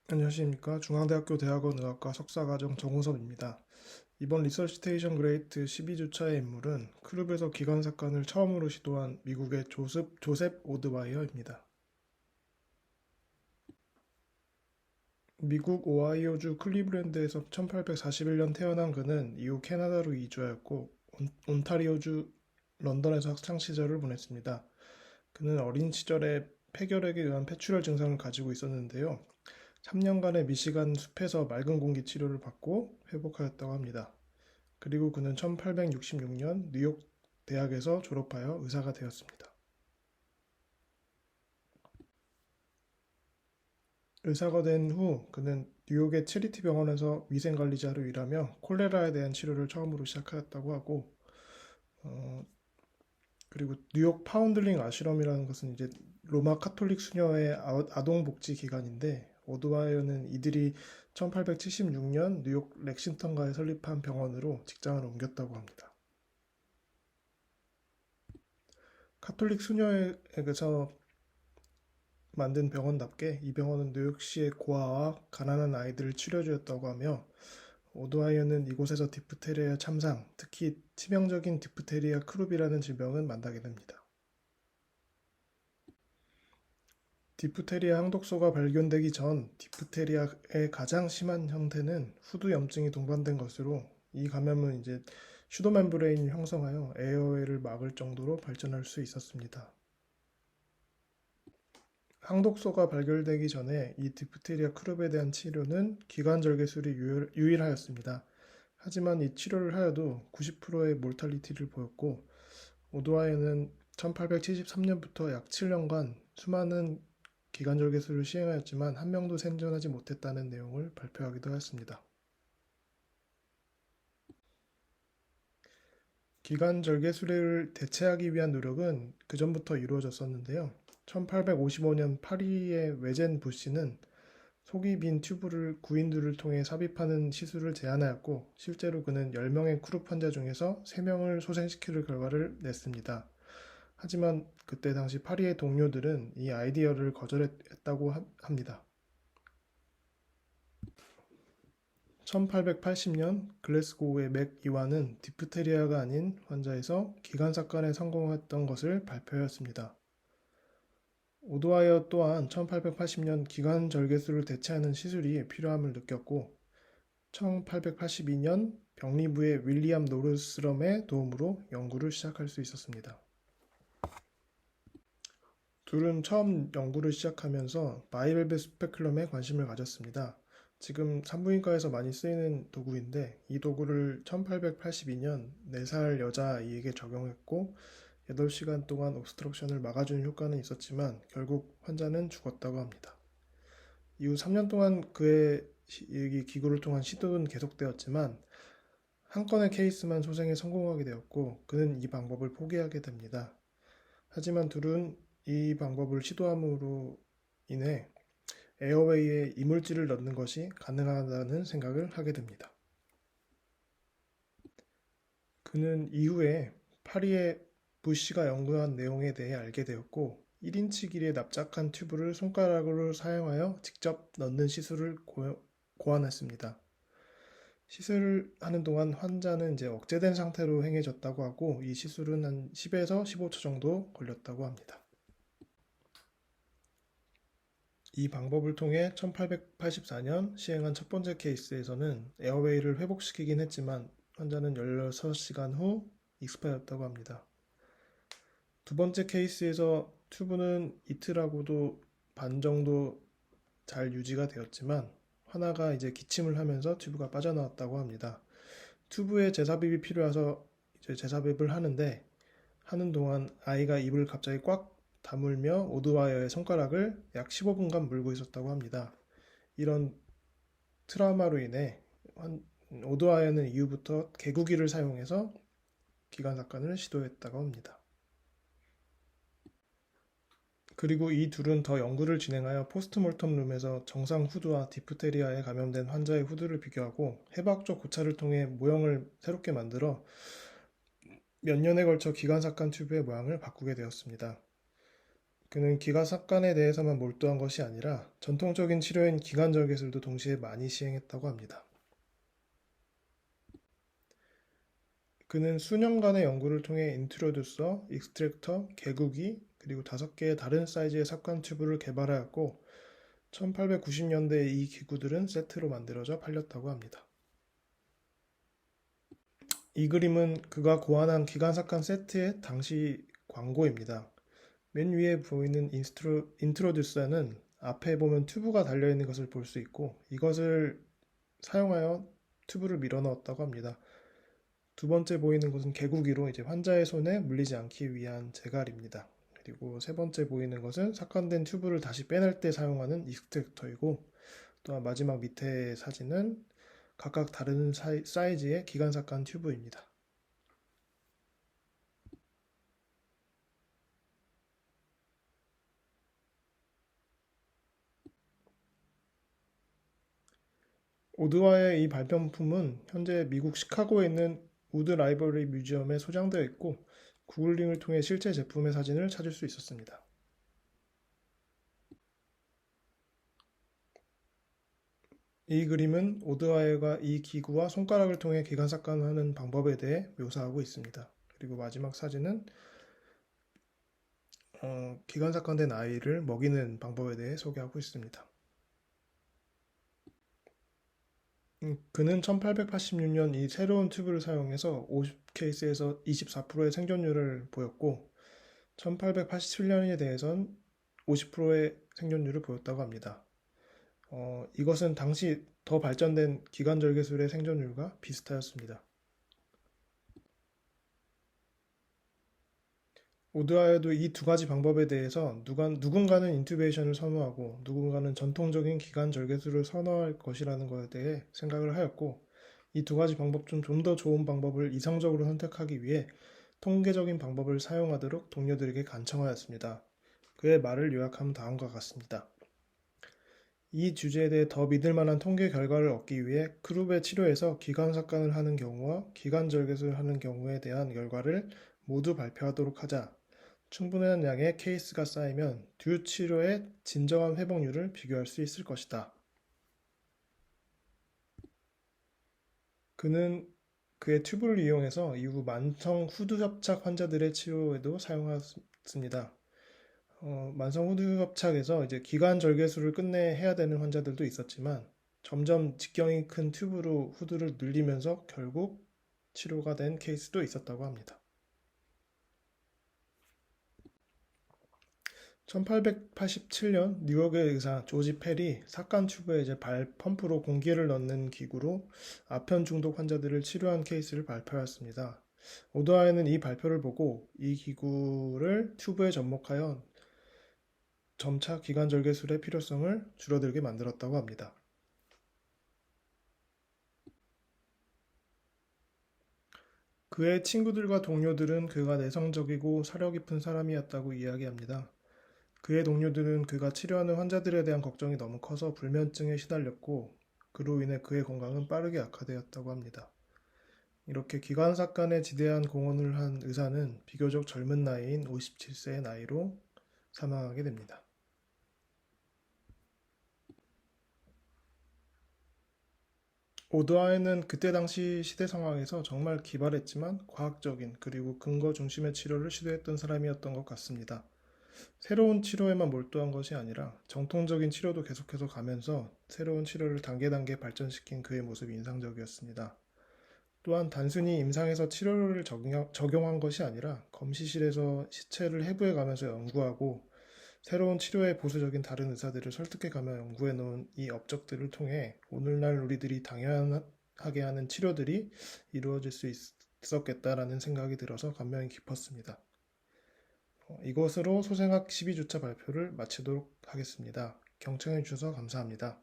안녕하십니까. 중앙대학교 대학원의학과 석사과정 정우섭입니다. 이번 리서치 스테이션 그레이트 12주차의 인물은 크룹에서 기관사건을 처음으로 시도한 미국의 조셉 오드와이어입니다. 미국 오하이오주 클리브랜드에서 1841년 태어난 그는 이후 캐나다로 이주하였고 온타리오주 런던에서 학창 시절을 보냈습니다. 그는 어린 시절에 폐결핵에 의한 폐출혈 증상을 가지고 있었는데요. 3년간의 미시간 숲에서 맑은 공기 치료를 받고 회복하였다고 합니다. 그리고 그는 1866년 뉴욕 대학에서 졸업하여 의사가 되었습니다. 의사가 된 후 그는 뉴욕의 체리티 병원에서 위생관리자로 일하며 콜레라에 대한 치료를 처음으로 시작하였다고 하고 어, 그리고 뉴욕 파운들링 아슈럼이라는 것은 이제 로마 카톨릭 수녀의 아동복지 기관인데 오드와이어는 이들이 1876년 뉴욕 렉싱턴가에 설립한 병원으로 직장을 옮겼다고 합니다. 카톨릭 수녀에게서 만든 병원답게 이 병원은 뉴욕시의 고아와 가난한 아이들을 치료해주었다고 하며 오드와이어는 이곳에서 디프테리아 참상, 특히 치명적인 디프테리아 크룹이라는 질병은 만나게 됩니다. 디프테리아 항독소가 발견되기 전 디프테리아의 가장 심한 형태는 후두염증이 동반된 것으로 이 감염은 이제 슈도멤브레인을 형성하여 에어웨이를 막을 정도로 발전할 수 있었습니다. 항독소가 발견되기 전에 이 디프테리아 크룹에 대한 치료는 기관절개술이 유일하였습니다. 하지만 이 치료를 하여도 90%의 몰탈리티를 보였고 오드와이어는 1873년부터 약 7년간 수많은 기관절개술을 시행하였지만 한 명도 생존하지 못했다는 내용을 발표하기도 하였습니다. 기관절개술을 대체하기 위한 노력은 그전부터 이루어졌었는데요. 1855년 파리의 외젠 부시는 속이 빈 튜브를 구인두를 통해 삽입하는 시술을 제안하였고 실제로 그는 10명의 크룹 환자 중에서 3명을 소생시킬 결과를 냈습니다. 하지만 그때 당시 파리의 동료들은 이 아이디어를 거절했다고 합니다. 1880년 글래스고우의 맥 이완은 디프테리아가 아닌 환자에서 기관사건에 성공했던 것을 발표하였습니다. 오드와이어 또한 1880년 기관절개술을 대체하는 시술이 필요함을 느꼈고 1882년 병리부의 윌리엄 노르스럼의 도움으로 연구를 시작할 수 있었습니다. 둘은 처음 연구를 시작하면서 바이벨벳 스페큘럼에 관심을 가졌습니다. 지금 산부인과에서 많이 쓰이는 도구인데 이 도구를 1882년 4살 여자아이에게 적용했고 8시간 동안 옵스트럭션을 막아주는 효과는 있었지만 결국 환자는 죽었다고 합니다. 이후 3년 동안 그의 이 기구를 통한 시도는 계속되었지만 한 건의 케이스만 소생에 성공하게 되었고 그는 이 방법을 포기하게 됩니다. 하지만 둘은 이 방법을 시도함으로 인해 에어웨이에 이물질을 넣는 것이 가능하다는 생각을 하게 됩니다. 그는 이후에 파리의 부시가 연구한 내용에 대해 알게 되었고 1인치 길이의 납작한 튜브를 손가락으로 사용하여 직접 넣는 시술을 고안했습니다. 시술을 하는 동안 환자는 이제 억제된 상태로 행해졌다고 하고 이 시술은 한 10에서 15초 정도 걸렸다고 합니다. 이 방법을 통해 1884년 시행한 첫 번째 케이스에서는 에어웨이를 회복시키긴 했지만 환자는 16시간 후 익스파이였다고 합니다. 두 번째 케이스에서 튜브는 이틀하고도 반 정도 잘 유지가 되었지만 하나가 이제 기침을 하면서 튜브가 빠져나왔다고 합니다. 튜브에 재삽입이 필요해서 이제 재삽입을 하는 동안 아이가 입을 갑자기 꽉 다물며 오드와이어의 손가락을 약 15분간 물고 있었다고 합니다. 이런 트라우마로 인해 오드와이어는 이후부터 개구기를 사용해서 기관사건을 시도했다고 합니다. 그리고 이 둘은 더 연구를 진행하여 포스트몰텀 룸에서 정상 후두와 디프테리아에 감염된 환자의 후두를 비교하고 해부학적 고찰을 통해 모형을 새롭게 만들어 몇 년에 걸쳐 기관사건 튜브의 모양을 바꾸게 되었습니다. 그는 기가삭간에 대해서만 몰두한 것이 아니라 전통적인 치료인 기관절 개술도 동시에 많이 시행했다고 합니다. 그는 수년간의 연구를 통해 인트로듀서, 익스트랙터, 개구기, 그리고 5개의 다른 사이즈의 삭관 튜브를 개발하였고 1890년대에 이 기구들은 세트로 만들어져 팔렸다고 합니다. 이 그림은 그가 고안한 기관삭관 세트의 당시 광고입니다. 맨 위에 보이는 인트로듀서는 앞에 보면 튜브가 달려있는 것을 볼 수 있고 이것을 사용하여 튜브를 밀어 넣었다고 합니다. 두 번째 보이는 것은 개구기로 이제 환자의 손에 물리지 않기 위한 재갈입니다. 그리고 세 번째 보이는 것은 삭관된 튜브를 다시 빼낼 때 사용하는 익스트랙터이고 또한 마지막 밑에 사진은 각각 다른 사이즈의 기관삭관 튜브입니다. 오드와의 이 발명품은 현재 미국 시카고에 있는 우드 라이브러리 뮤지엄에 소장되어 있고 구글링을 통해 실제 제품의 사진을 찾을 수 있었습니다. 이 그림은 오드와이가 이 기구와 손가락을 통해 기관삭관하는 방법에 대해 묘사하고 있습니다. 그리고 마지막 사진은 기관삭관된 아이를 먹이는 방법에 대해 소개하고 있습니다. 그는 1886년 이 새로운 튜브를 사용해서 50케이스에서 24%의 생존율을 보였고 1887년에 대해선 50%의 생존율을 보였다고 합니다. 이것은 당시 더 발전된 기관절개술의 생존율과 비슷하였습니다. 오드하여도 이 두 가지 방법에 대해서 누군가는 인투베이션을 선호하고 누군가는 전통적인 기관절개술을 선호할 것이라는 것에 대해 생각을 하였고 이 두 가지 방법 중 좀 더 좋은 방법을 이상적으로 선택하기 위해 통계적인 방법을 사용하도록 동료들에게 간청하였습니다. 그의 말을 요약하면 다음과 같습니다. 이 주제에 대해 더 믿을 만한 통계 결과를 얻기 위해 크룹의 치료에서 기관삭관을 하는 경우와 기관절개술을 하는 경우에 대한 결과를 모두 발표하도록 하자. 충분한 양의 케이스가 쌓이면 두 치료의 진정한 회복률을 비교할 수 있을 것이다. 그는 그의 튜브를 이용해서 이후 만성 후두협착 환자들의 치료에도 사용했습니다. 만성 후두협착에서 이제 기관 절개술을 끝내 해야 되는 환자들도 있었지만 점점 직경이 큰 튜브로 후두를 늘리면서 결국 치료가 된 케이스도 있었다고 합니다. 1887년 뉴욕의 의사 조지 펠이 삭관 튜브에 이제 발 펌프로 공기를 넣는 기구로 아편 중독 환자들을 치료한 케이스를 발표하였습니다. 오드하이는 이 발표를 보고 이 기구를 튜브에 접목하여 점차 기관절개술의 필요성을 줄어들게 만들었다고 합니다. 그의 친구들과 동료들은 그가 내성적이고 사려 깊은 사람이었다고 이야기합니다. 그의 동료들은 그가 치료하는 환자들에 대한 걱정이 너무 커서 불면증에 시달렸고 그로 인해 그의 건강은 빠르게 악화되었다고 합니다. 이렇게 기관삭관에 지대한 공헌을 한 의사는 비교적 젊은 나이인 57세의 나이로 사망하게 됩니다. 오드와이는 그때 당시 시대 상황에서 정말 기발했지만 과학적인 그리고 근거 중심의 치료를 시도했던 사람이었던 것 같습니다. 새로운 치료에만 몰두한 것이 아니라 정통적인 치료도 계속해서 가면서 새로운 치료를 단계 단계 발전시킨 그의 모습이 인상적이었습니다. 또한 단순히 임상에서 치료를 적용한 것이 아니라 검시실에서 시체를 해부해 가면서 연구하고 새로운 치료의 보수적인 다른 의사들을 설득해 가며 연구해 놓은 이 업적들을 통해 오늘날 우리들이 당연하게 하는 치료들이 이루어질 수 있었겠다라는 생각이 들어서 감명이 깊었습니다. 이것으로 소생학 12주차 발표를 마치도록 하겠습니다. 경청해 주셔서 감사합니다.